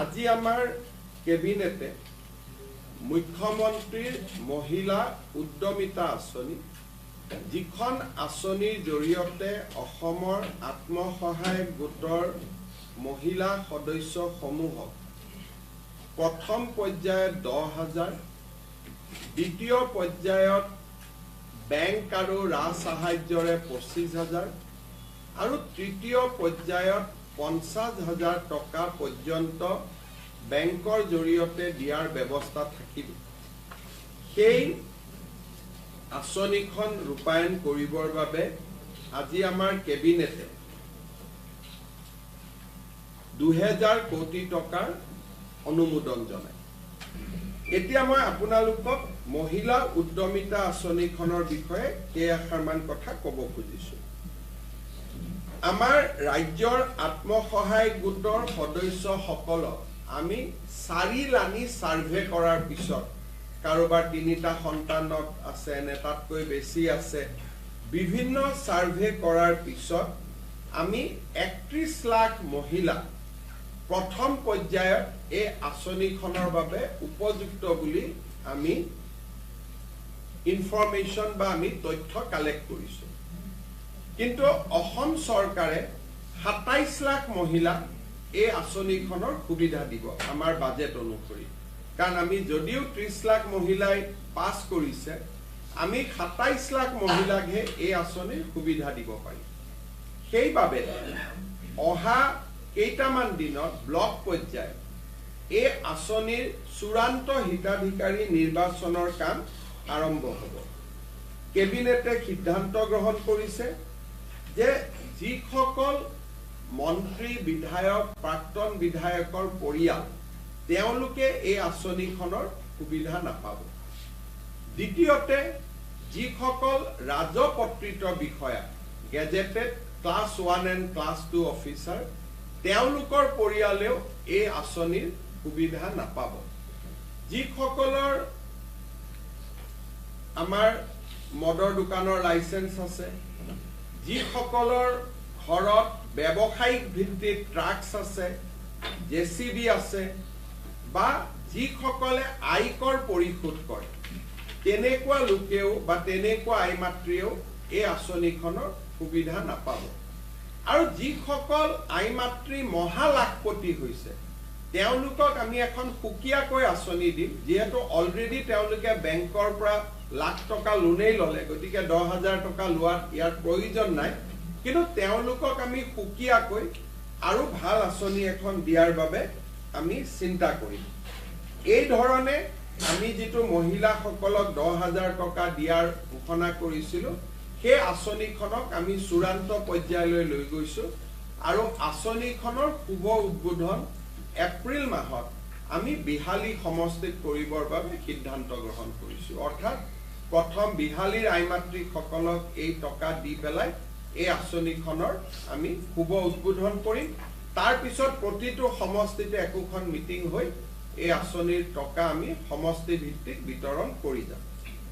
আজি আমাৰ কেবিনেটে মুখ্যমন্ত্ৰীৰ মহিলা উদ্যমিতা আঁচনি, যিখন আঁচনিৰ জৰিয়তে অসমৰ আত্মসহায়ক গোটৰ মহিলা সদস্যসমূহক প্ৰথম পৰ্যায়ত 10,000, দ্বিতীয় পৰ্যায়ত বেংক আৰু ৰাজ সাহায্যৰে 25,000 আৰু তৃতীয় পৰ্যায়ত 50,000 টকা পৰ্যন্ত বেংকৰ জৰিয়তে দিয়াৰ ব্যৱস্থা থাকিব। সেই আঁচনিখন ৰূপায়ণ কৰিবৰ বাবে আজি আমাৰ কেবিনেটে 2,000 কোটি টকাৰ অনুমোদন জনায়। এতিয়া মই আপোনালোকক মহিলা উদ্যমিতা আঁচনিখনৰ বিষয়ে কেইআষাৰমান কথা ক'ব খুজিছোঁ। আমাৰ ৰাজ্যৰ আত্মসহায়ক গোটৰ সদস্যসকলক আমি 4 লানি সাৰ্ভে কৰাৰ পিছত, কাৰোবাৰ 3টা সন্তানক আছে নে তাতকৈ বেছি আছে, বিভিন্ন সাৰ্ভে কৰাৰ পিছত আমি 31 লাখ মহিলা প্ৰথম পৰ্যায়ত এই আঁচনিখনৰ বাবে উপযুক্ত বুলি আমি ইনফৰমেশ্যন বা আমি তথ্য কালেক্ট কৰিছোঁ। কিন্তু অসম চৰকাৰে 27 লাখ মহিলা এই আঁচনিখনৰ সুবিধা দিব আমাৰ বাজেট অনুসৰি। কাৰণ আমি যদিও 30 লাখ মহিলাই পাছ কৰিছে, আমি 27 লাখ মহিলাকহে এই আঁচনিৰ সুবিধা দিব পাৰিম। সেইবাবে অহা কেইটামান দিনত ব্লক পৰ্যায়ত এই আঁচনিৰ চূড়ান্ত হিতাধিকাৰী নিৰ্বাচনৰ কাম আৰম্ভ হ'ব। কেবিনেটে সিদ্ধান্ত গ্ৰহণ কৰিছে যে যিসকল মন্ত্ৰী, বিধায়ক, প্ৰাক্তন বিধায়কৰ পৰিয়াল, তেওঁলোকে এই আঁচনিখনৰ সুবিধা নাপাব। দ্বিতীয়তে, যিসকল ৰাজপত্ৰিত বিষয়া, gazetted class 1 and class 2 officer, তেওঁলোকৰ পৰিয়ালেও এই আঁচনিৰ সুবিধা নাপাব। যিসকলৰ আমাৰ মদৰ দোকানৰ লাইচেন্স আছে, যিসকলৰ ঘৰত ব্যৱসায়িক ভিত্তিত ট্ৰাক্স আছে, JCB আছে, বা যিসকলে আয়কৰ পৰিশোধ কৰে, তেনেকুৱা লোকেও বা তেনেকুৱা আইমাতৃয়েও এই আঁচনিখনৰ সুবিধা নাপাব। আৰু যিসকল আইমাতৃ মহালাখপতি হৈছে, তেওঁলোকক আমি এখন সুকীয়াকৈ আঁচনি দিম। যিহেতু অলৰেডি তেওঁলোকে বেংকৰ পৰা লাখ টকা লোনেই ল'লে, গতিকে 10,000 টকা লোৱাত ইয়াৰ প্ৰয়োজন নাই। কিন্তু তেওঁলোকক আমি সুকীয়াকৈ আৰু ভাল আঁচনি এখন দিয়াৰ বাবে আমি চিন্তা কৰিম। এই ধৰণে আমি যিটো মহিলাসকলক 10,000 টকা দিয়াৰ ঘোষণা কৰিছিলোঁ, সেই আঁচনিখনক আমি চূড়ান্ত পৰ্যায়লৈ লৈ গৈছোঁ আৰু আঁচনিখনৰ শুভ উদ্বোধন এপ্ৰিল মাহত আমি বিহালী সমষ্টিত কৰিবৰ বাবে সিদ্ধান্ত গ্ৰহণ কৰিছোঁ। অৰ্থাৎ প্ৰথম বিহালীৰ আইমাতৃসকলক এই টকা দি পেলাই এই আঁচনিখনৰ আমি শুভ উদ্বোধন কৰিম। তাৰ পিছত প্ৰতিটো সমষ্টিতে একোখন মিটিং হৈ এই আঁচনিৰ টকা আমি সমষ্টি ভিত্তিক বিতৰণ কৰি যাম।